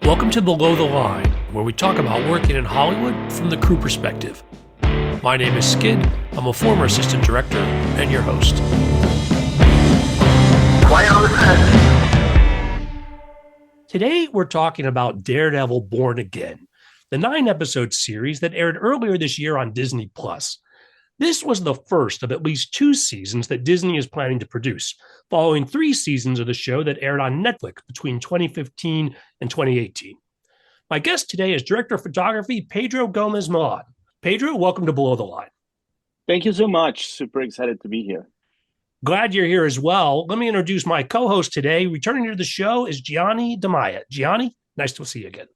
Welcome to Below the Line, where we talk about working in Hollywood from the crew perspective. My name is Skid. I'm a former assistant director and your host. Quiet on the set. Today, we're talking about Daredevil Born Again, the 9-episode series that aired earlier this year on Disney+. This was the first of at least 2 seasons that Disney is planning to produce, following 3 seasons of the show that aired on Netflix between 2015 and 2018. My guest today is Director of Photography, Pedro Gomez Millan. Pedro, welcome to Below the Line. Thank you so much. Super excited to be here. Glad you're here as well. Let me introduce my co-host today. Returning to the show is Gianni Damaia. Gianni, nice to see you again.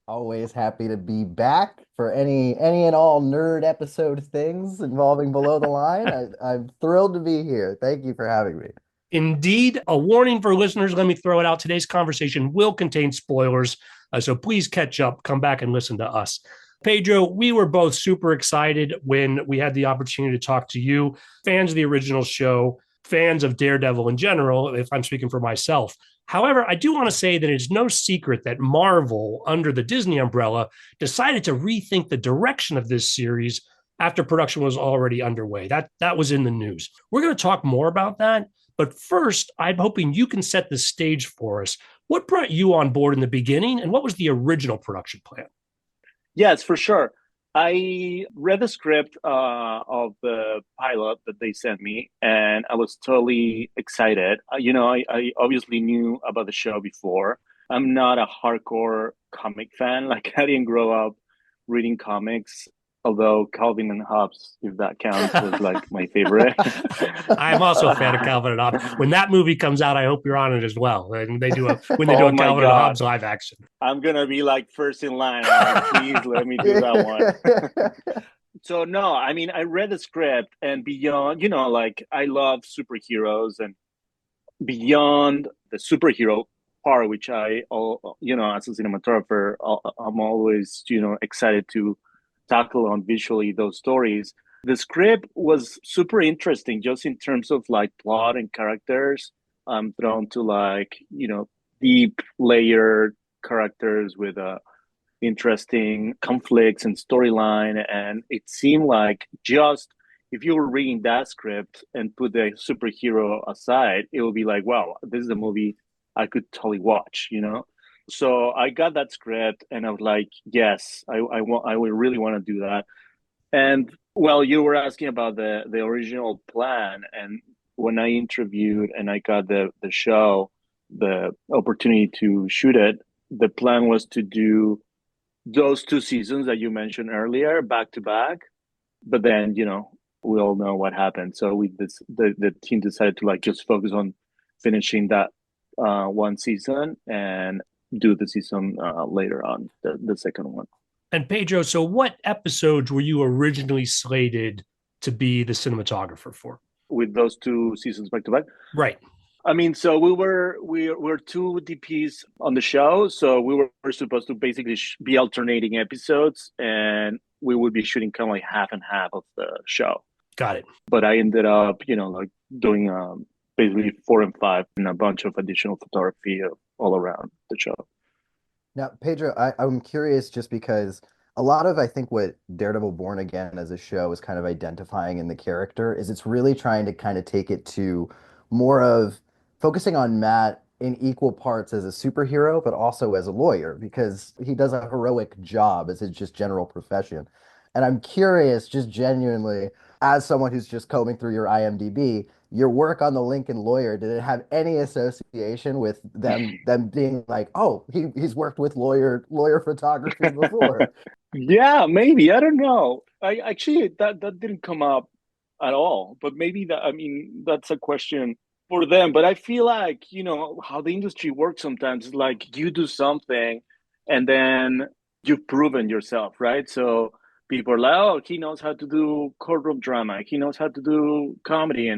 Always happy to be back for any and all nerd episode things involving Below the Line. I'm thrilled to be here. Thank you for having me. Indeed. A warning for listeners, let me throw it out. Today's conversation will contain spoilers, so please catch up, come back and listen to us. Pedro, we were both super excited when we had the opportunity to talk to you, fans of the original show, fans of Daredevil in general, if I'm speaking for myself. However, I do want to say that it's no secret that Marvel, under the Disney umbrella, decided to rethink the direction of this series after production was already underway. That was in the news. We're going to talk more about that. But first, I'm hoping you can set the stage for us. What brought you on board in the beginning, and what was the original production plan? Yes, for sure. I read the script of the pilot that they sent me, and I was totally excited. I obviously knew about the show before. I'm not a hardcore comic fan. Like, I didn't grow up reading comics, although Calvin and Hobbes, if that counts, was like my favorite. I'm also a fan of Calvin and Hobbes. When that movie comes out, I hope you're on it as well. And they do a Calvin and Hobbes live action. I'm gonna be like first in line. Like, please let me do that one. So no, I mean, I read the script, and beyond, like, I love superheroes, and beyond the superhero part, which as a cinematographer, I'm always, excited to tackle on visually those stories. The script was super interesting, just in terms of like plot and characters. I'm drawn to, like, deep layered characters with interesting conflicts and storyline. And it seemed like, just if you were reading that script and put the superhero aside, it would be like, wow, this is a movie I could totally watch, So I got that script, and I was like, yes, I would really want to do that. And well, you were asking about the original plan, and when I interviewed and I got the show, the opportunity to shoot it, the plan was to do those 2 seasons that you mentioned earlier back to back. But then, we all know what happened. So the team decided to, like, just focus on finishing that one season and do the season later on, the second one. And Pedro, so what episodes were you originally slated to be the cinematographer for? With those 2 seasons back to back? Right. I mean, so we were 2 DPs on the show, so we were supposed to basically be alternating episodes, and we would be shooting kind of like half and half of the show. Got it. But I ended up, like, doing basically 4 and 5 and a bunch of additional photography all around the show. Now, Pedro, I'm curious, just because a lot of, I think, what Daredevil Born Again as a show is kind of identifying in the character is it's really trying to kind of take it to more of focusing on Matt in equal parts as a superhero, but also as a lawyer, because he does a heroic job as his just general profession. And I'm curious, just genuinely, as someone who's just combing through your IMDb, your work on the Lincoln Lawyer, did it have any association with them being like, oh, he's worked with lawyer photography before? Yeah, maybe. I don't know. I actually, that didn't come up at all, but maybe that's a question for them. But I feel like, how the industry works sometimes is like, you do something and then you've proven yourself, right? So people are like, oh, he knows how to do courtroom drama, he knows how to do comedy,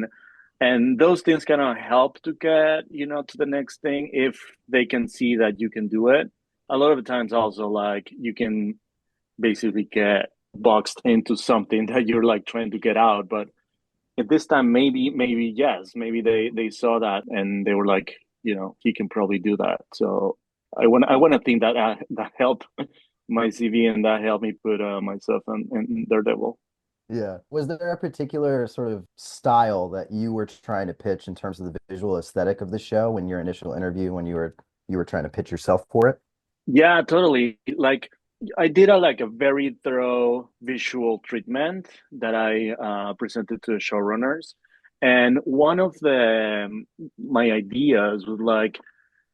and those things kind of help to get, to the next thing if they can see that you can do it. A lot of the times also, like, you can basically get boxed into something that you're like trying to get out. But at this time, maybe yes, maybe they saw that and they were like, he can probably do that. So I want to think that that helped my CV and that helped me put myself in Daredevil. Yeah. Was there a particular sort of style that you were trying to pitch in terms of the visual aesthetic of the show when your initial interview, when you were trying to pitch yourself for it? Yeah, totally. Like I did a very thorough visual treatment that I presented to the showrunners, and one of my ideas was like,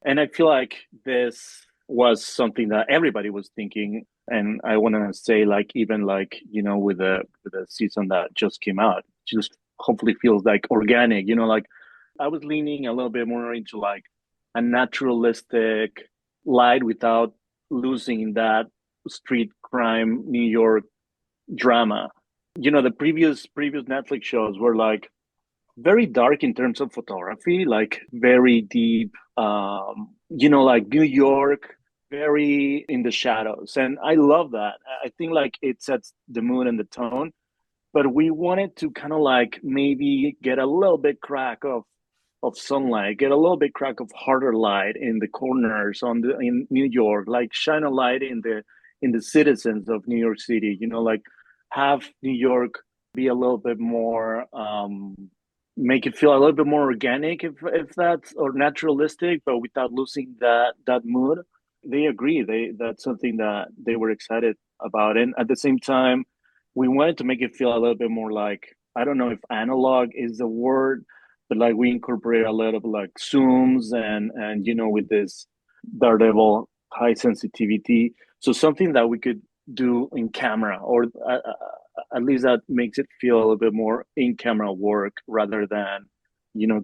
and I feel like this was something that everybody was thinking, and I want to say like even like with the season that just came out, just hopefully feels like organic. Like I was leaning a little bit more into like a naturalistic light without losing that street crime New York drama. The previous Netflix shows were like very dark in terms of photography, like very deep, like New York, very in the shadows. And I love that. I think like it sets the mood and the tone, but we wanted to kind of like maybe get a little bit crack of sunlight, get a little bit crack of harder light in the corners in New York, like shine a light in the citizens of New York City, like have New York be a little bit more make it feel a little bit more organic if that's or naturalistic, but without losing that mood. They agree. That's something that they were excited about. And at the same time, we wanted to make it feel a little bit more like I don't know if analog is the word, but like we incorporate a lot of like zooms and with this Daredevil high sensitivity. So something that we could do in camera, or at least that makes it feel a little bit more in camera work rather than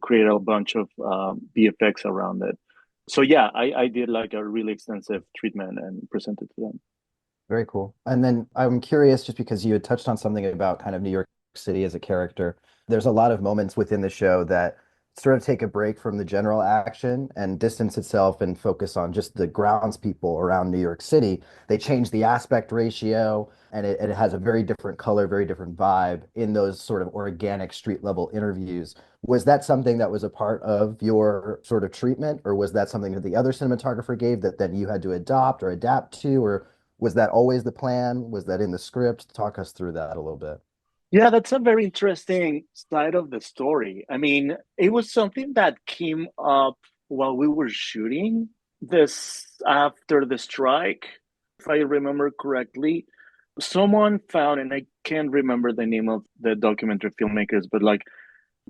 create a bunch of VFX around it. So yeah, I did like a really extensive treatment and presented to them. Very cool. And then I'm curious, just because you had touched on something about kind of New York City as a character, there's a lot of moments within the show that sort of take a break from the general action and distance itself and focus on just the groundspeople around New York City. They change the aspect ratio and it has a very different color, very different vibe in those sort of organic street level interviews. Was that something that was a part of your sort of treatment, or was that something that the other cinematographer gave that then you had to adopt or adapt to, or was that always the plan? Was that in the script? Talk us through that a little bit. Yeah, that's a very interesting side of the story. I mean, it was something that came up while we were shooting this after the strike, if I remember correctly. Someone found, and I can't remember the name of the documentary filmmakers, but like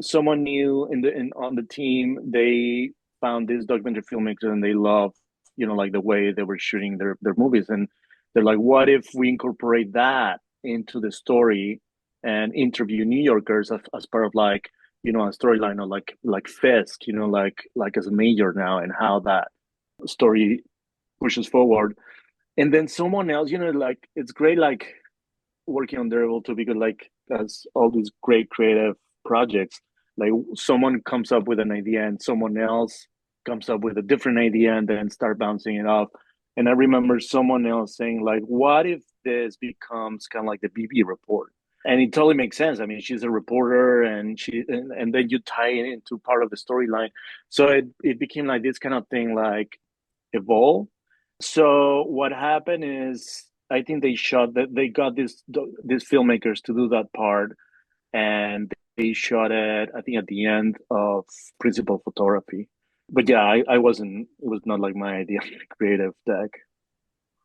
someone new on the team, they found this documentary filmmaker and they love, like the way they were shooting their movies. And they're like, what if we incorporate that into the story and interview New Yorkers as part of like, a storyline, or like Fisk, like as a major now, and how that story pushes forward. And then someone else, like it's great, like working on Daredevil too, because like as all these great creative projects, like someone comes up with an idea and someone else comes up with a different idea and then start bouncing it off. And I remember someone else saying like, what if this becomes kind of like the BB report? And it totally makes sense. I mean, she's a reporter, and then you tie it into part of the storyline. So it became like this kind of thing, like evolve. So what happened is, I think they shot that they got these filmmakers to do that part, and they shot it. I think at the end of principal photography. But yeah, I wasn't. It was not like my idea, creative deck.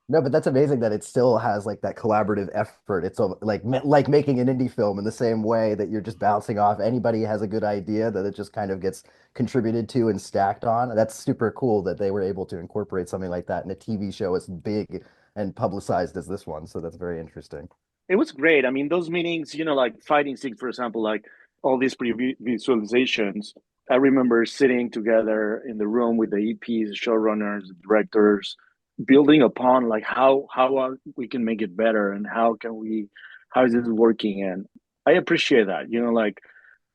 No, but that's amazing that it still has like that collaborative effort. It's like making an indie film in the same way that you're just bouncing off. Anybody has a good idea that it just kind of gets contributed to and stacked on. That's super cool that they were able to incorporate something like that in a TV show as big and publicized as this one. So that's very interesting. It was great. I mean, those meetings, like Fighting Sick, for example, like all these pre-visualizations. I remember sitting together in the room with the EPs, showrunners, directors, building upon like how we can make it better and how is this working. And I appreciate that. Like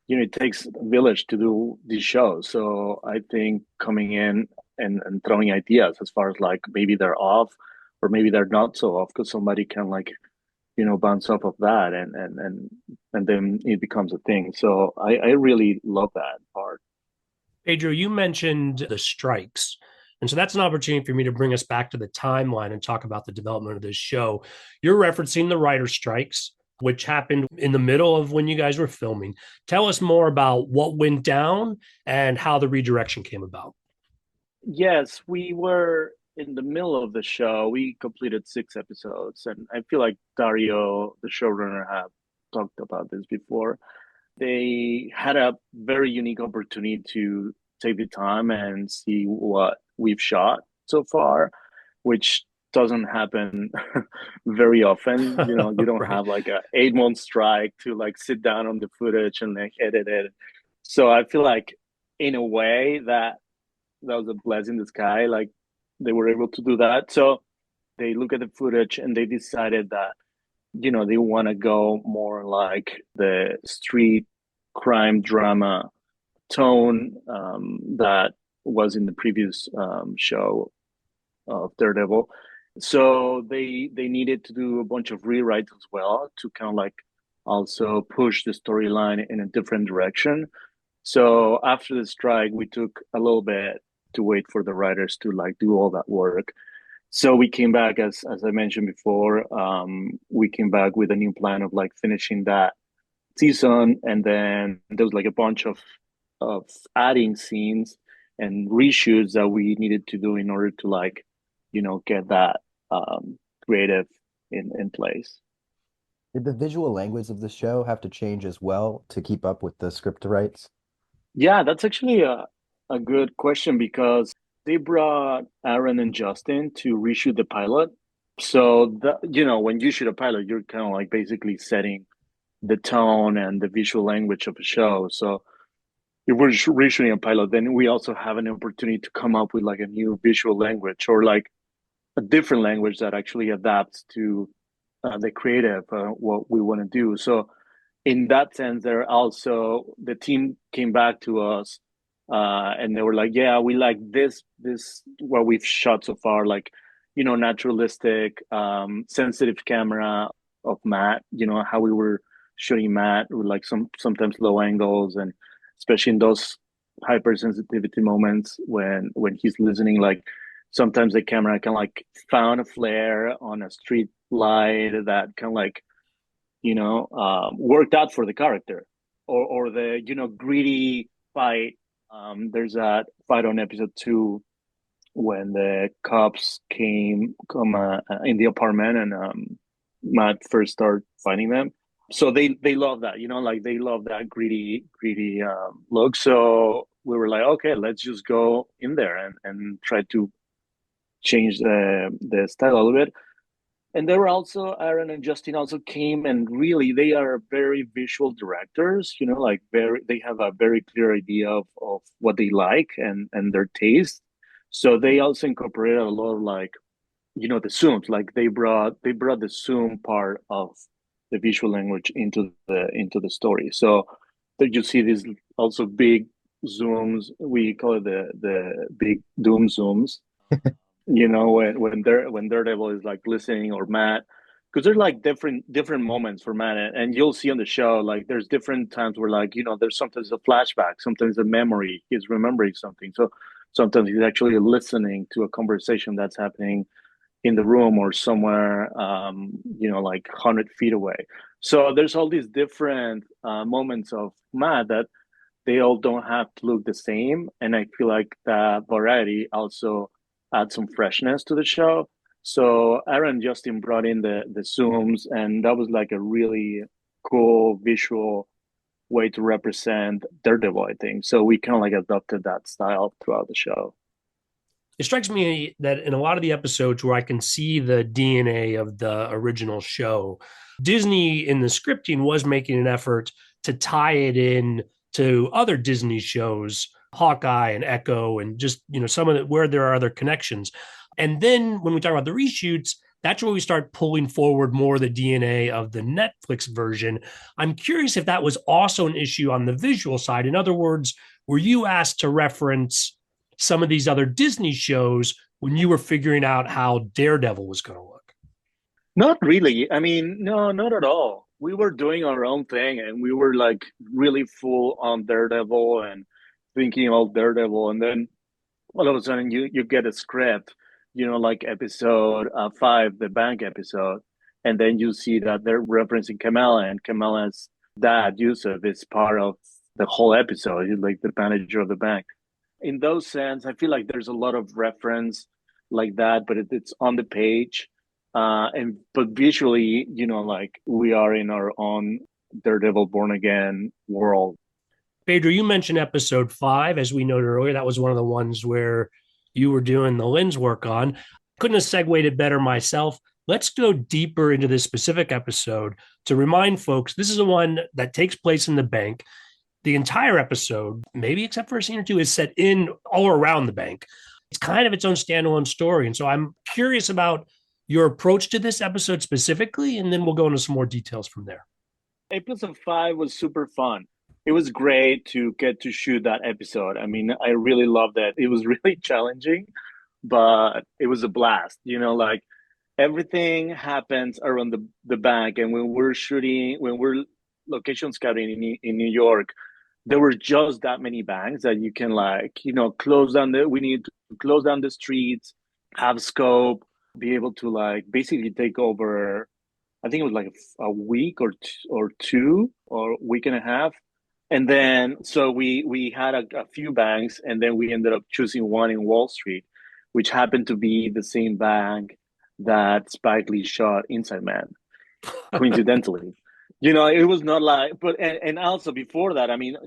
it takes a village to do these shows. So I think coming in and throwing ideas as far as like maybe they're off or maybe they're not so off because somebody can like bounce off of that and then it becomes a thing. So I really love that part. Pedro, you mentioned the strikes. And so that's an opportunity for me to bring us back to the timeline and talk about the development of this show. You're referencing the writer strikes, which happened in the middle of when you guys were filming. Tell us more about what went down and how the redirection came about. Yes, we were in the middle of the show. We completed 6 episodes, and I feel like Dario, the showrunner, have talked about this before. They had a very unique opportunity to take the time and see what we've shot so far, which doesn't happen very often. You know, you don't Right. have like a 8 month strike to like sit down on the footage and like edit it. So I feel like in a way that was a blessing in the sky. Like they were able to do that. So they look at the footage and they decided that, you know, they want to go more like the street crime drama tone that was in the previous show of Daredevil. So they needed to do a bunch of rewrites as well to kind of like also push the storyline in a different direction. So after the strike, we took a little bit to wait for the writers to like do all that work. So we came back as I mentioned before. We came back with a new plan of like finishing that season, and then there was like a bunch of adding scenes and reshoots that we needed to do in order to like, you know, get that creative in place. Did the visual language of the show have to change as well to keep up with the script rights? Yeah, that's actually a good question because they brought Aaron and Justin to reshoot the pilot. So the, you know, when you shoot a pilot, you're kind of like basically setting the tone and the visual language of a show. So if we're reshooting a pilot, then we also have an opportunity to come up with like a new visual language or like a different language that actually adapts to the creative, what we want to do. So in that sense, they're also the team came back to us and they were like, "Yeah, we like this what we've shot so far, like you know, naturalistic, sensitive camera of Matt. You know how we were shooting Matt with like sometimes low angles, and especially in those hypersensitivity moments when he's listening, like." Sometimes the camera can like found a flare on a street light that can like worked out for the character, or the greedy fight. There's that fight on episode 2 when the cops come in the apartment and Matt first start fighting them. So they love that, like they love that greedy look. So we were like, okay, let's just go in there and try to change the style a little bit. And there were also Aaron and Justin also came, and really they are very visual directors, like they have a very clear idea of what they like and their taste. So they also incorporated a lot of like, the zooms, like they brought the zoom part of the visual language into the story. So there you see these also big zooms. We call it the big doom zooms, when Daredevil is like listening, or Matt, because there's like different moments for Matt, and you'll see on the show like there's different times where like there's sometimes a flashback, sometimes a memory, he's remembering something, so sometimes he's actually listening to a conversation that's happening in the room or somewhere, like 100 feet away. So there's all these different moments of Matt that they all don't have to look the same. And I feel like that variety also adds some freshness to the show. So Aaron and Justin brought in the zooms, and that was like a really cool visual way to represent Daredevil, I think. So we kind of like adopted that style throughout the show. It strikes me that in a lot of the episodes where I can see the DNA of the original show, Disney in the scripting was making an effort to tie it in to other Disney shows, Hawkeye and Echo, and just some of where there are other connections. And then when we talk about the reshoots, that's where we start pulling forward more of the DNA of the Netflix version. I'm curious if that was also an issue on the visual side. In other words, were you asked to reference some of these other Disney shows when you were figuring out how Daredevil was going to look? Not really. I mean, no, not at all. We were doing our own thing, and we were like really full on Daredevil and thinking about Daredevil. And then all of a sudden you get a script, like episode 5, the bank episode, and then you see that they're referencing Kamala, and Kamala's dad, Yusuf, is part of the whole episode. He's like the manager of the bank. In those sense, I feel like there's a lot of reference like that, but it's on the page. And but visually, like we are in our own Daredevil Born Again world. Pedro, you mentioned episode 5, as we noted earlier. That was one of the ones where you were doing the lens work on. Couldn't have segued it better myself. Let's go deeper into this specific episode to remind folks this is the one that takes place in the bank. The entire episode, maybe except for a scene or two, is set in all around the bank. It's kind of its own standalone story. And so I'm curious about your approach to this episode specifically, and then we'll go into some more details from there. Episode 5 was super fun. It was great to get to shoot that episode. I mean, I really loved it. It was really challenging, but it was a blast. Like everything happens around the bank. And when we're location scouting in New York, there were just that many banks that you can we need to close down the streets, have scope, be able to basically take over. I think it was like a week or two or week and a half. And then, so we had a few banks, and then we ended up choosing one in Wall Street, which happened to be the same bank that Spike Lee shot Inside Man, coincidentally. It was not like, but, and also before that, I mean,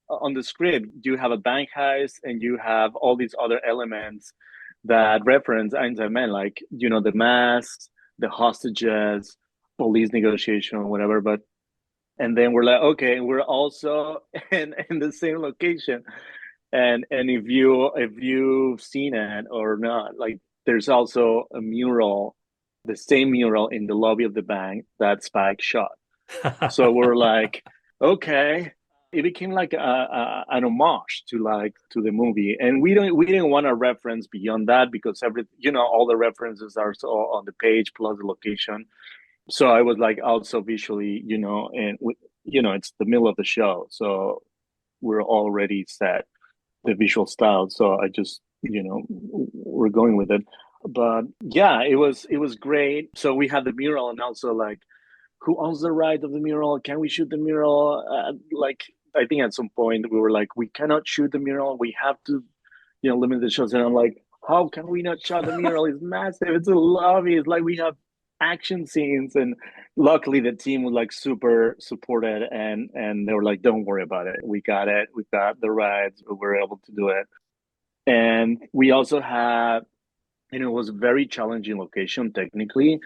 on the script, you have a bank heist and you have all these other elements that reference Inside Man, like, the masks, the hostages, police negotiation, whatever. But and then we're like, okay, we're also in the same location, and if you've seen it or not, like there's also a mural, the same mural in the lobby of the bank that Spike shot. So we're like, okay, it became like an homage to the movie, and we didn't want to reference beyond that because all the references are so on the page plus the location. So I was like also visually, and it's the middle of the show, so we're already set the visual style. So I just, we're going with it. But yeah, it was great. So we had the mural, and also like, who owns the right of the mural? Can we shoot the mural? I think at some point we were like, we cannot shoot the mural. We have to, limit the shots. And I'm like, how can we not shoot the mural? It's massive. It's a lobby. It's like we have action scenes. And luckily the team was like super supported, and they were like, don't worry about it. We got it. We got the rides. We were able to do it. And we also had, it was a very challenging location technically.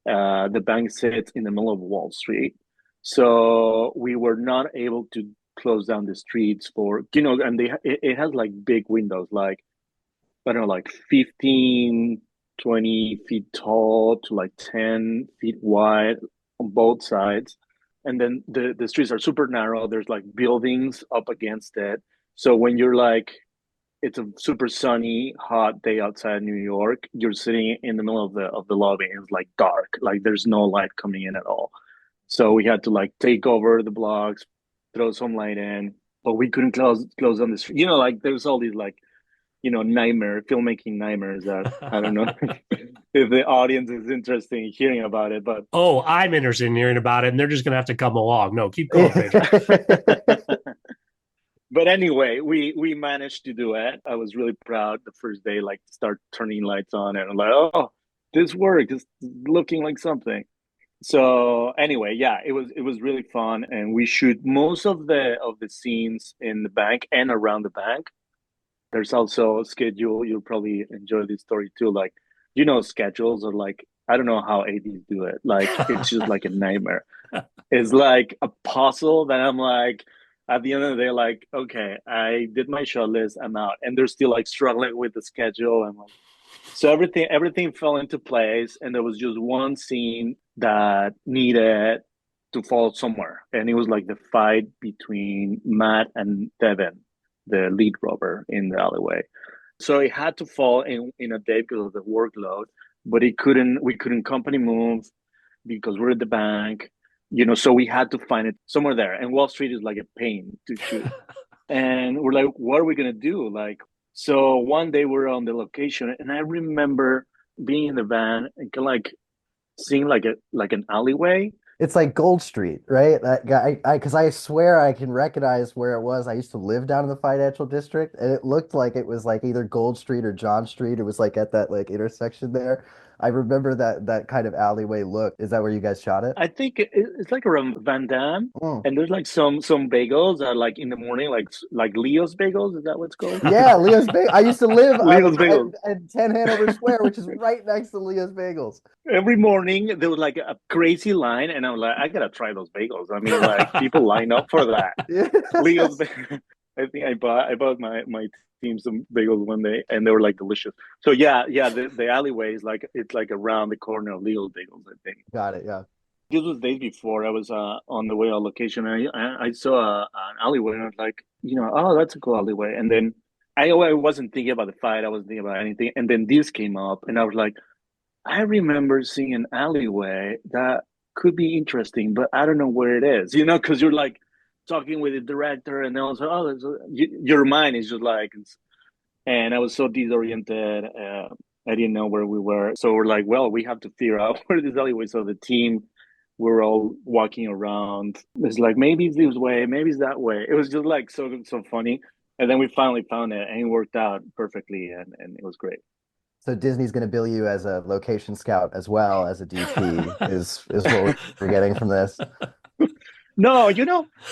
The bank sits in the middle of Wall Street. So we were not able to close down the streets for, and it has like big windows, like, I don't know, like 15, 20 feet tall to like 10 feet wide on both sides. And then the streets are super narrow. There's like buildings up against it. So when you're like, it's a super sunny, hot day outside New York, you're sitting in the middle of the lobby, and it's like dark. Like there's no light coming in at all. So we had to like take over the blocks, throw some light in, but we couldn't close on the street. Like there's all these like, filmmaking nightmares that I don't know if the audience is interested in hearing about it, but Oh, I'm interested in hearing about it, and they're just going to have to come along. No, keep going, Pedro. But anyway, we managed to do it. I was really proud the first day, like start turning lights on, and I'm like, oh, this worked. It's looking like something. So anyway, yeah, it was really fun, and we shoot most of the scenes in the bank and around the bank. There's also a schedule. You'll probably enjoy this story too. Like, schedules are like, I don't know how ADs do it. Like, it's just like a nightmare. It's like a puzzle that I'm like, at the end of the day, like, okay, I did my shot list, I'm out. And they're still like struggling with the schedule. And like, so everything fell into place. And there was just one scene that needed to fall somewhere. And it was like the fight between Matt and Devin, the lead robber in the alleyway. So it had to fall in a day because of the workload, but we couldn't company move because we're at the bank, so we had to find it somewhere there. And Wall Street is like a pain to shoot. And we're like, what are we gonna do? Like, So one day we're on the location, and I remember being in the van and kind of like seeing like an alleyway. It's like Gold Street, right? That guy, because I swear I can recognize where it was. I used to live down in the financial district, and it looked like it was like either Gold Street or John Street. It was like at that like intersection there. I remember that kind of alleyway look. Is that where you guys shot it? I think it's like around Van Damme, Mm. and there's like some bagels that are like in the morning, like Leo's bagels. Is that what it's called? Yeah, Leo's Bagel. I used to live Leo's bagels. at 10 Hanover Square, which is right next to Leo's Bagels. Every morning there was like a crazy line, and I was like, I gotta try those bagels. I mean, like people line up for that. Yeah. Leo's. I think I bought my team some bagels one day, and they were like delicious. So yeah, the alleyway is like it's like around the corner of Leo's Bagels, I think. Got it. Yeah. This was days before I was on the way on location. I saw an alleyway, and I was like, oh, that's a cool alleyway. And then I wasn't thinking about the fight. I wasn't thinking about anything. And then this came up, and I was like, I remember seeing an alleyway that could be interesting, but I don't know where it is. Because you're like talking with the director, and also, your mind is just like, and I was so disoriented. I didn't know where we were. So we're like, well, we have to figure out where this alleyway. So the team, we're all walking around. It's like, maybe it's this way, maybe it's that way. It was just like so funny. And then we finally found it, and it worked out perfectly, and it was great. So Disney's going to bill you as a location scout as well as a DP is what we're getting from this. No,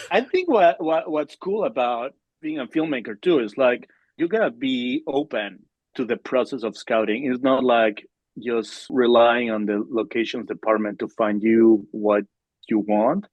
I think what's cool about being a filmmaker too is like you gotta be open to the process of scouting. It's not like just relying on the locations department to find you what you want.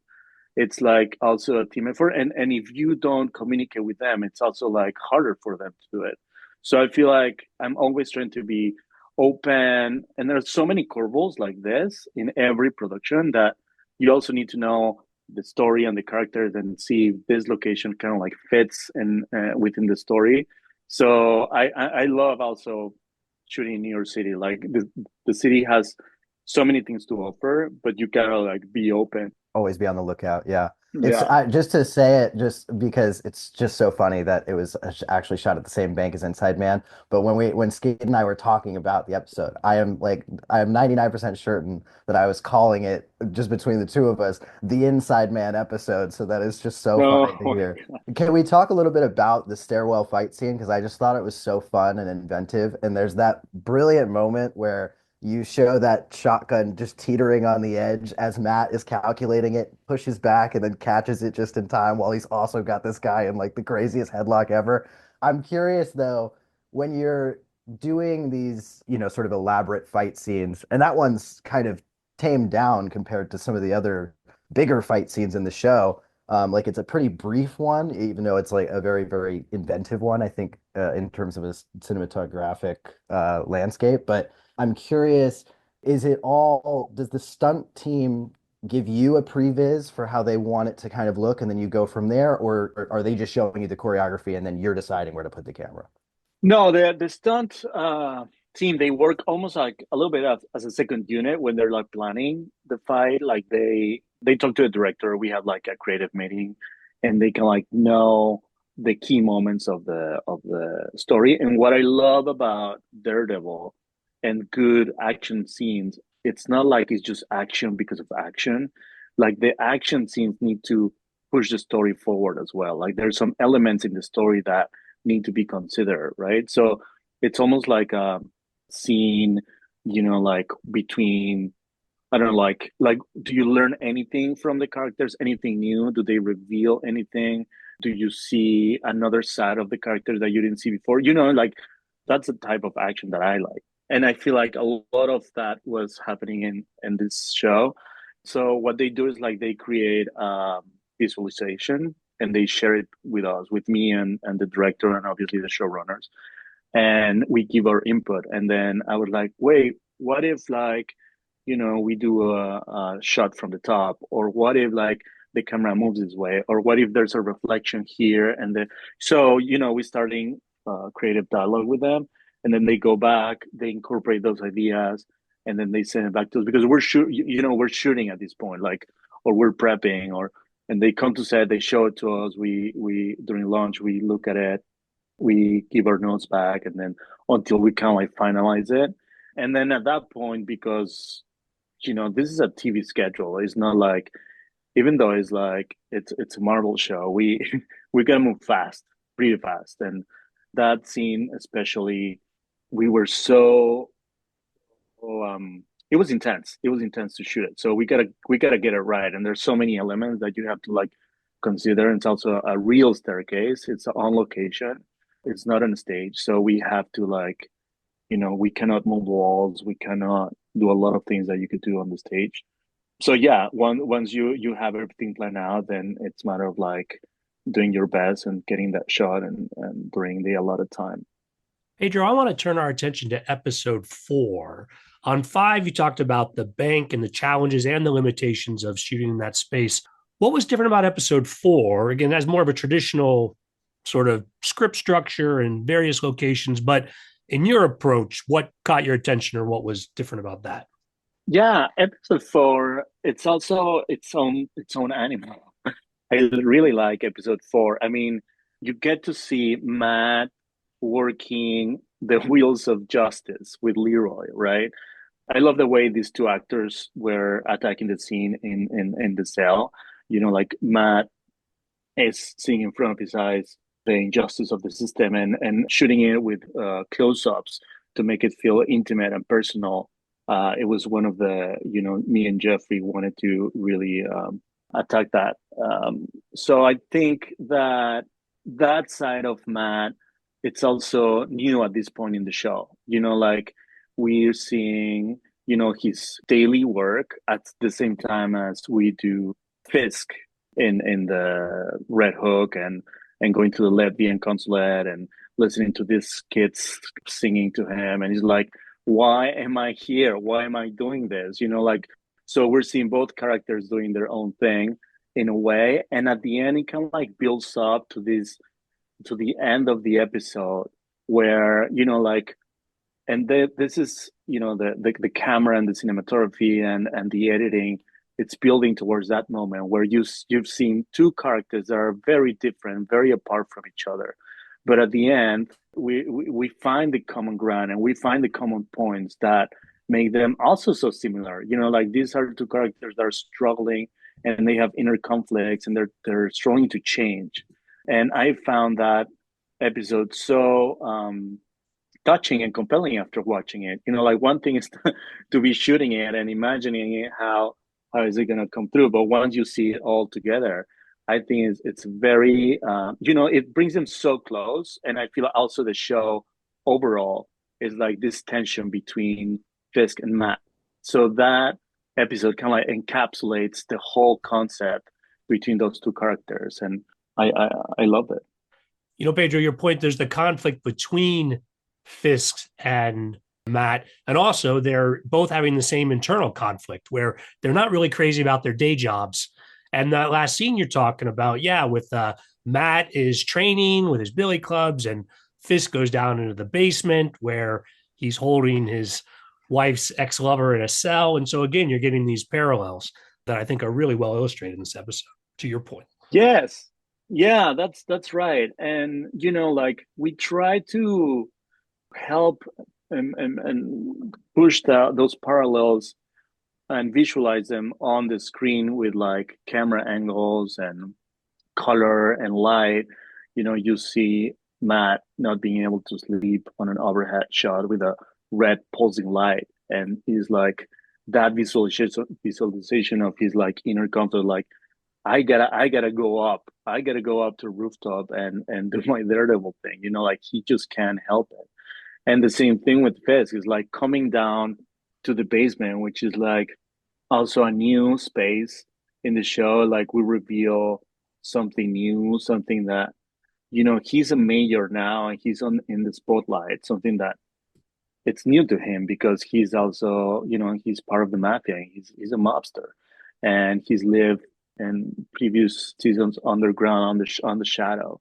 It's like also a team effort, and if you don't communicate with them, it's also like harder for them to do it. So I feel like I'm always trying to be open, and there's so many curveballs like this in every production that you also need to know the story and the characters and see if this location kind of like fits in within the story. So I love also shooting in New York City. Like the city has so many things to offer, but you gotta like be open. Always be on the lookout. Yeah. It's Yeah. just to say it just because it's just so funny that it was actually shot at the same bank as Inside Man. But when Skate and I were talking about the episode, I am 99% certain that I was calling it just between the two of us the Inside Man episode. So that is just so funny to No. hear. Can we talk a little bit about the stairwell fight scene? Because I just thought it was so fun and inventive. And there's that brilliant moment where you show that shotgun just teetering on the edge as Matt is calculating it, pushes back, and then catches it just in time while he's also got this guy in like the craziest headlock ever. I'm curious though, when you're doing these, sort of elaborate fight scenes, and that one's kind of tamed down compared to some of the other bigger fight scenes in the show. Like it's a pretty brief one, even though it's like a very, very inventive one, I think, in terms of a cinematographic landscape. But I'm curious, does the stunt team give you a previs for how they want it to kind of look and then you go from there? Or are they just showing you the choreography and then you're deciding where to put the camera? No, the stunt team, they work almost like a little bit as a second unit when they're like planning the fight. Like they talk to the director. We have like a creative meeting, and they can like know the key moments of the story. And what I love about Daredevil and good action scenes, it's not like it's just action because of action. Like the action scenes need to push the story forward as well. Like there's some elements in the story that need to be considered, right? So it's almost like a scene, like between, I don't know, like do you learn anything from the characters? Anything new? Do they reveal anything? Do you see another side of the character that you didn't see before? Like that's the type of action that I like. And I feel like a lot of that was happening in this show. So what they do is like they create visualization and they share it with us, with me and the director and obviously the showrunners. And we give our input. And then I was like, wait, what if like, we do a shot from the top? Or what if like the camera moves this way? Or what if there's a reflection here? And then, so, we starting creative dialogue with them. And then they go back, they incorporate those ideas, and then they send it back to us because we're shooting at this point, like, or we're prepping, or and they come to set, they show it to us. We during lunch we look at it, we give our notes back, and then until we kind of like finalize it. And then at that point, because this is a TV schedule, it's not like, even though it's like it's a Marvel show, we gotta move fast, pretty fast. And that scene especially, we were so it was intense. It was intense to shoot it. So we gotta get it right. And there's so many elements that you have to like consider. And it's also a real staircase. It's on location. It's not on a stage. So we have to like, we cannot move walls. We cannot do a lot of things that you could do on the stage. So yeah, once you have everything planned out, then it's a matter of like doing your best and getting that shot and during the allotted time. Pedro, I want to turn our attention to episode 4. On 5, you talked about the bank and the challenges and the limitations of shooting in that space. What was different about episode 4? Again, that's more of a traditional sort of script structure and various locations, but in your approach, what caught your attention or what was different about that? Yeah, episode 4, it's also its own animal. I really like episode 4. I mean, you get to see Matt working the wheels of justice with Leroy, right? I love the way these two actors were attacking the scene in the cell. Like Matt is seeing in front of his eyes the injustice of the system and shooting it with close-ups to make it feel intimate and personal. It was one of the, me and Jeffrey wanted to really attack that. So I think that that side of Matt, it's also new at this point in the show. Like we're seeing, his daily work at the same time as we do Fisk in the Red Hook and going to the Latvian consulate and listening to these kids singing to him, and he's like, why am I here? Why am I doing this? Like, so we're seeing both characters doing their own thing in a way, and at the end it kind of like builds up to the end of the episode where like, and this is the camera and the cinematography and the editing, it's building towards that moment where you've seen two characters that are very different, very apart from each other, but at the end we find the common ground and we find the common points that make them also so similar. Like these are two characters that are struggling and they have inner conflicts and they're struggling to change. And I found that episode so touching and compelling after watching it. Like one thing is to be shooting it and imagining it, how is it gonna come through? But once you see it all together, I think it's very it brings them so close. And I feel also the show overall is like this tension between Fisk and Matt. So that episode kind of like encapsulates the whole concept between those two characters, and I love it. Pedro, your point, there's the conflict between Fisk and Matt. And also, they're both having the same internal conflict where they're not really crazy about their day jobs. And that last scene you're talking about, yeah, with Matt is training with his billy clubs, and Fisk goes down into the basement where he's holding his wife's ex lover in a cell. And so, again, you're getting these parallels that I think are really well illustrated in this episode, to your point. Yes. Yeah, that's right. And like we try to help and push those parallels and visualize them on the screen with like camera angles and color and light. You see Matt not being able to sleep on an overhead shot with a red pulsing light, and he's like that visualization of his like inner conflict, like I gotta go up. I gotta go up to rooftop and do my Daredevil thing. Like he just can't help it. And the same thing with Fisk is like coming down to the basement, which is like also a new space in the show. Like we reveal something new, something that he's a mayor now and he's on in the spotlight. Something that it's new to him because he's also he's part of the mafia. He's a mobster, and he's lived in previous seasons underground on the shadow.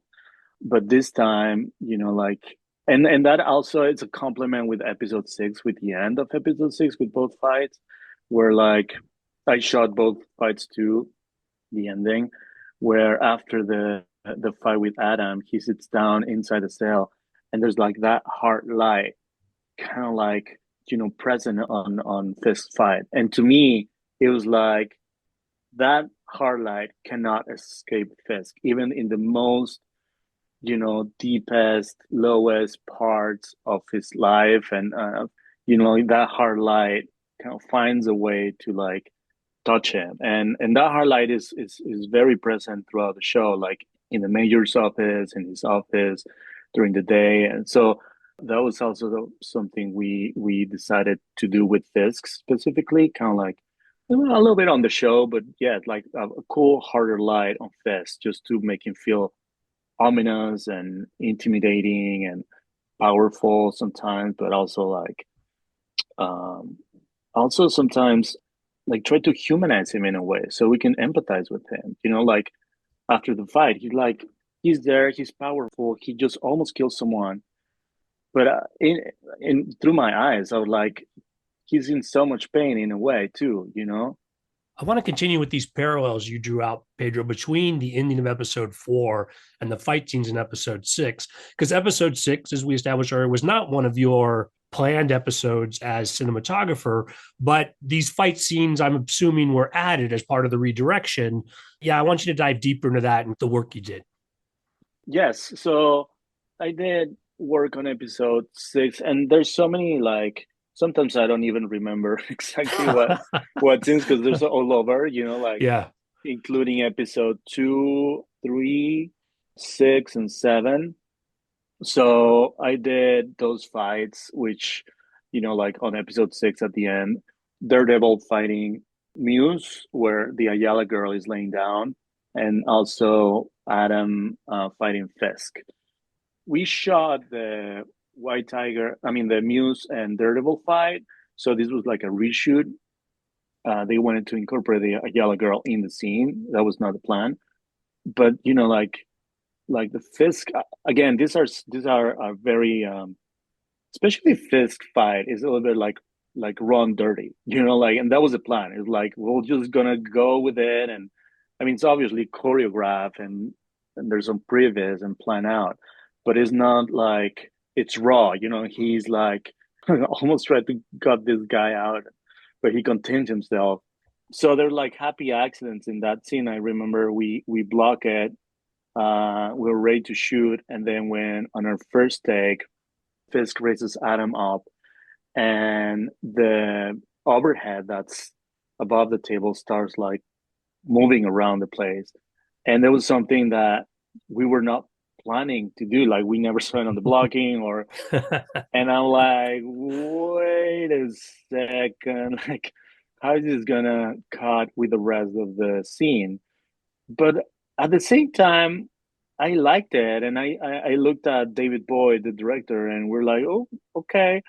But this time, like, and that also it's a compliment with episode 6, with the end of episode 6, with both fights, where like I shot both fights too, the ending, where after the fight with Adam, he sits down inside the cell, and there's like that hard light, kind of like present on Fisk's fight. And to me, it was like that hard light cannot escape Fisk, even in the most deepest, lowest parts of his life, and that hard light kind of finds a way to like touch him, and that hard light is very present throughout the show, like in the mayor's office, in his office during the day. And so that was also something we decided to do with Fisk specifically, kind of like a little bit on the show, but yeah, like a cool harder light on Fisk, just to make him feel ominous and intimidating and powerful sometimes, but also like um, also sometimes like try to humanize him in a way so we can empathize with him. Like after the fight, he's there, he's powerful, he just almost kills someone, but in through my eyes, I was like, he's in so much pain in a way too. I want to continue with these parallels you drew out, Pedro, between the ending of episode 4 and the fight scenes in episode 6. Because episode 6, as we established earlier, was not one of your planned episodes as cinematographer, but these fight scenes, I'm assuming, were added as part of the redirection. Yeah, I want you to dive deeper into that and the work you did. Yes, so I did work on episode 6, and there's so many, like sometimes I don't even remember exactly what scenes, because there's all over, like Yeah. including episode 2, 3, 6, and 7. So I did those fights, which, like on episode 6 at the end, Daredevil fighting Muse, where the Ayala girl is laying down, and also Adam fighting Fisk. We shot the White Tiger, I mean, the Muse and Daredevil fight. So this was like a reshoot. They wanted to incorporate the Ayala girl in the scene. That was not the plan. But, like the Fisk, again, these are very especially Fisk fight is a little bit like run dirty, like, and that was the plan. It's like we're just gonna go with it, and I mean it's obviously choreographed, and there's some previs and plan out, but it's not like it's raw. He's like almost tried to cut this guy out, but he contains himself. So there's like happy accidents in that scene. I remember we block it, we were ready to shoot, and then when on our first take, Fisk raises Adam up, and the overhead that's above the table starts like moving around the place, and there was something that we were not planning to do. Like we never saw it on the blocking, or and I'm like, wait a second, like how is this gonna cut with the rest of the scene? But at the same time, I liked it, and I looked at David Boyd, the director, and we're like, oh, okay,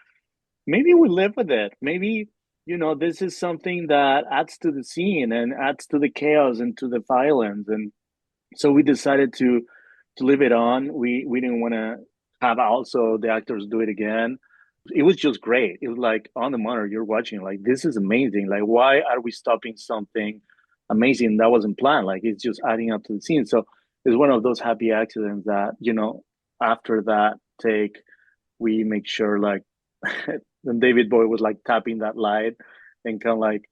maybe we live with it. Maybe this is something that adds to the scene and adds to the chaos and to the violence, and so we decided to leave it on. We didn't want to have also the actors do it again. It was just great. It was like on the monitor you're watching, like this is amazing. Like why are we stopping something amazing that wasn't planned? Like it's just adding up to the scene. So it's one of those happy accidents that after that take we make sure like and David Boy was like tapping that light and kind of like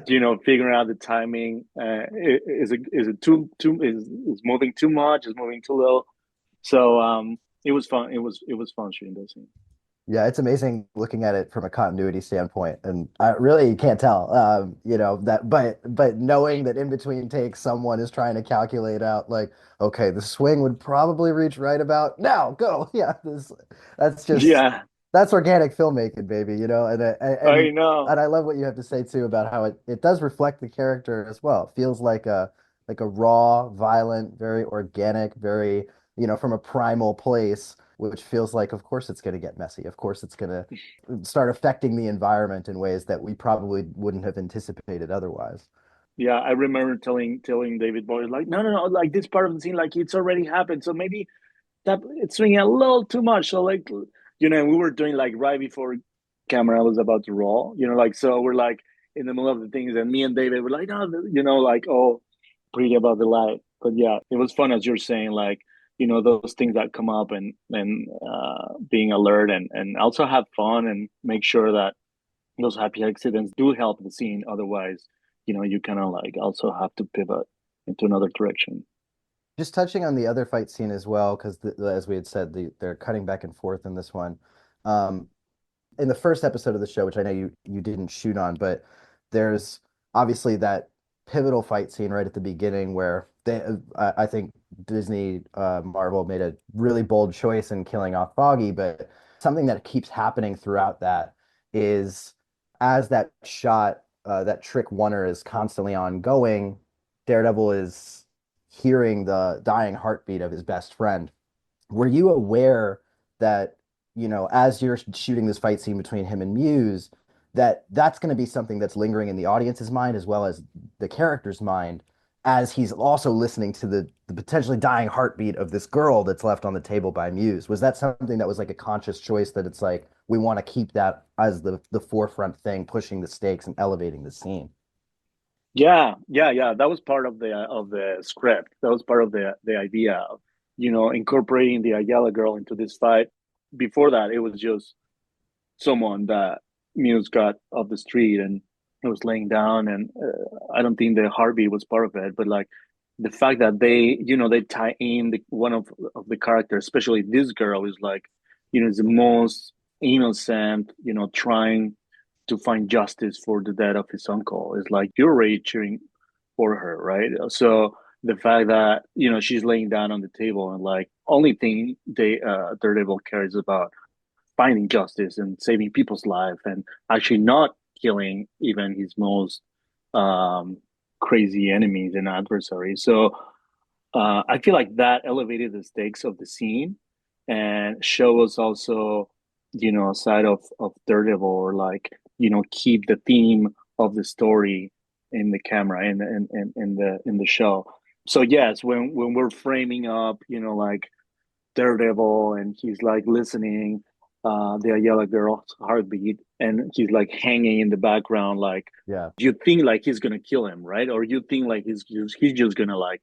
figuring out the timing. Is it too is moving too much? Is moving too little? So it was fun. It was fun shooting those scenes. Yeah, it's amazing looking at it from a continuity standpoint, and I really can't tell, that, but knowing that in between takes, someone is trying to calculate out, like, okay, the swing would probably reach right about now, go, yeah, that's just Yeah, that's organic filmmaking, baby, and I know. and I love what you have to say too about how it does reflect the character as well. It feels like a raw, violent, very organic, very, from a primal place, which feels like, of course, it's going to get messy. Of course, it's going to start affecting the environment in ways that we probably wouldn't have anticipated otherwise. Yeah, I remember telling David Boy like, no, no, no, like this part of the scene, like it's already happened. So maybe that it's swinging a little too much. So like, we were doing like right before camera was about to roll. Like so we're like in the middle of the things, and me and David were like, no, like oh, pretty about the light. But yeah, it was fun, as you're saying, like, those things that come up, and being alert, and also have fun and make sure that those happy accidents do help the scene. Otherwise, you kind of like also have to pivot into another direction. Just touching on the other fight scene as well, because as we had said, they're cutting back and forth in this one. Um, in the first episode of the show, which I know you didn't shoot on, but there's obviously that pivotal fight scene right at the beginning where I think Disney, Marvel made a really bold choice in killing off Foggy, but something that keeps happening throughout that is as that shot, that trick oneer is constantly ongoing, Daredevil is hearing the dying heartbeat of his best friend. Were you aware that, as you're shooting this fight scene between him and Muse, that that's going to be something that's lingering in the audience's mind as well as the character's mind, as he's also listening to the potentially dying heartbeat of this girl that's left on the table by Muse? Was that something that was like a conscious choice, that it's like, we want to keep that as the forefront thing, pushing the stakes and elevating the scene? Yeah, yeah, yeah. That was part of the script. That was part of the idea of, incorporating the Ayala girl into this fight. Before that, it was just someone that Muse got off the street and it was laying down, and I don't think the heartbeat was part of it. But like the fact that they tie in one of the characters, especially this girl, is like, is the most innocent, trying to find justice for the death of his uncle. Is like, you're already cheering for her, right? So the fact that she's laying down on the table, and like only thing Daredevil cares about finding justice and saving people's life, and actually not killing even his most um, crazy enemies and adversaries. So I feel like that elevated the stakes of the scene and show us also, a side of Daredevil, or like, keep the theme of the story in the camera, in the show. So yes, when we're framing up, like Daredevil, and he's like listening the Ayala girl's heartbeat, and he's like hanging in the background, like Yeah. you think like he's gonna kill him, right? Or you think like he's just gonna like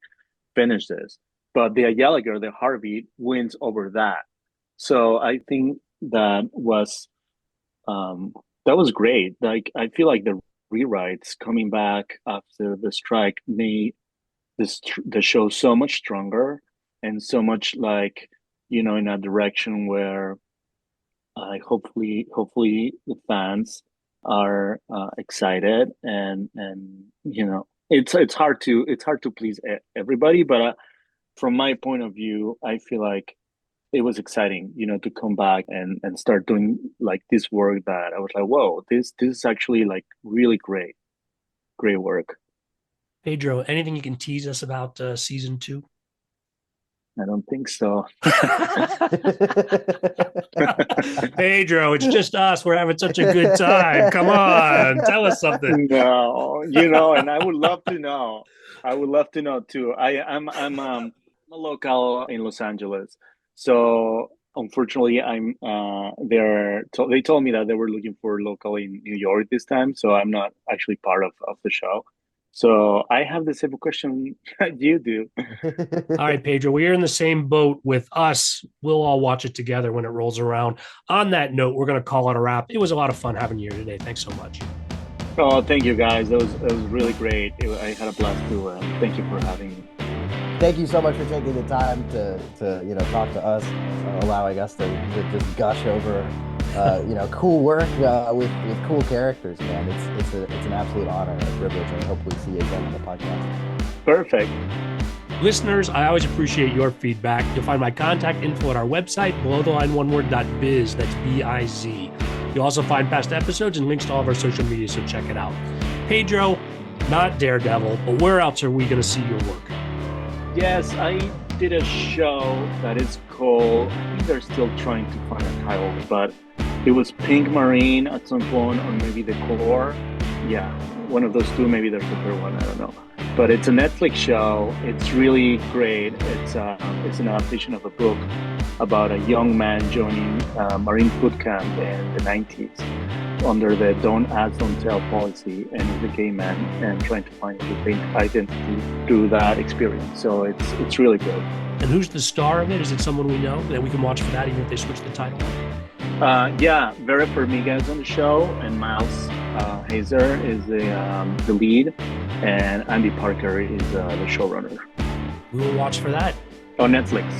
finish this. But the Ayala girl, the heartbeat, wins over that. So I think um that was great. Like I feel like the rewrites coming back after the strike made the show so much stronger, and so much like, in a direction where hopefully the fans are excited, and it's hard to please everybody, but from my point of view, I feel like it was exciting, to come back and start doing like this work that I was like, whoa, this is actually like really great work. Pedro, anything you can tease us about season two? I don't think so. Pedro, it's just us. We're having such a good time. Come on, tell us something. No, and I would love to know. I would love to know too. I'm a local in Los Angeles, so unfortunately, I'm there. They told me that they were looking for local in New York this time, so I'm not actually part of the show. So I have the same question that you do. All right, Pedro, we're in the same boat with us. We'll all watch it together when it rolls around. On that note, we're going to call it a wrap. It was a lot of fun having you here today. Thanks so much. Oh, thank you guys. It was really great. I had a blast too. Thank you for having me. Thank you so much for taking the time to talk to us, allowing us to just gush over cool work with cool characters, man. It's an absolute honor and a privilege, and hopefully see you again on the podcast. Perfect. Listeners, I always appreciate your feedback. You'll find my contact info at our website, belowtheline1word.biz. That's B-I-Z. You'll also find past episodes and links to all of our social media, so check it out. Pedro, not Daredevil, but where else are we going to see your work? Yes, I did a show that is called, I think they're still trying to find a title, but it was Pink Marine at some point, or maybe The Core. Yeah, one of those two. Maybe there's a third one, I don't know. but it's a Netflix show. It's really great. It's an adaptation of a book about a young man joining Marine boot camp in the 90s under the don't ask, don't tell policy, and he's a gay man and trying to find his identity through that experience. So it's really good. And who's the star of it? Is it someone we know that we can watch for that, even if they switch the title? Yeah, Vera Farmiga is on the show, and Miles Hazer is the lead, and Andy Parker is the showrunner. We will watch for that on Netflix.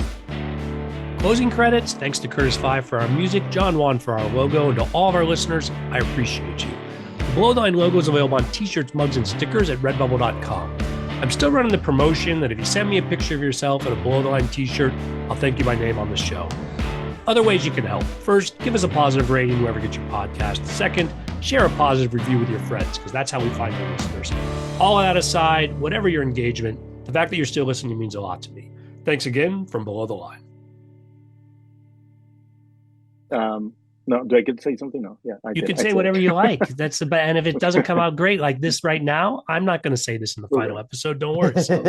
Closing credits, thanks to Curtis Five for our music, John Wan for our logo, and to all of our listeners, I appreciate you. The Below the Line logo is available on t-shirts, mugs, and stickers at redbubble.com. I'm still running the promotion that if you send me a picture of yourself in a Below the Line t-shirt, I'll thank you by name on the show. Other ways you can help. First, give us a positive rating wherever you get your podcast. Second, share a positive review with your friends, because that's how we find new listeners. All of that aside, whatever your engagement, the fact that you're still listening means a lot to me. Thanks again from Below the Line. No, do I get to say something? No. Yeah, you can say whatever you like. That's the and if it doesn't come out great like this right now, I'm not going to say this in the final episode. Don't worry. So,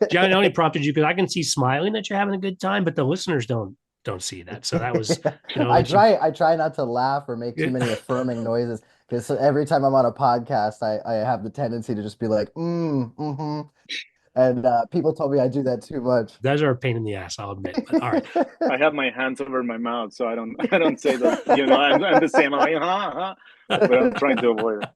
Gianni only prompted you because I can see smiling that you're having a good time, but the listeners don't see that. So that was, I try not to laugh or make too many affirming noises because every time I'm on a podcast, I have the tendency to just be like, mm-hmm. And people told me I do that too much. Those are a pain in the ass, I'll admit. But all right. I have my hands over my mouth, so I don't say that. I'm the same. I'm like, but I'm trying to avoid it.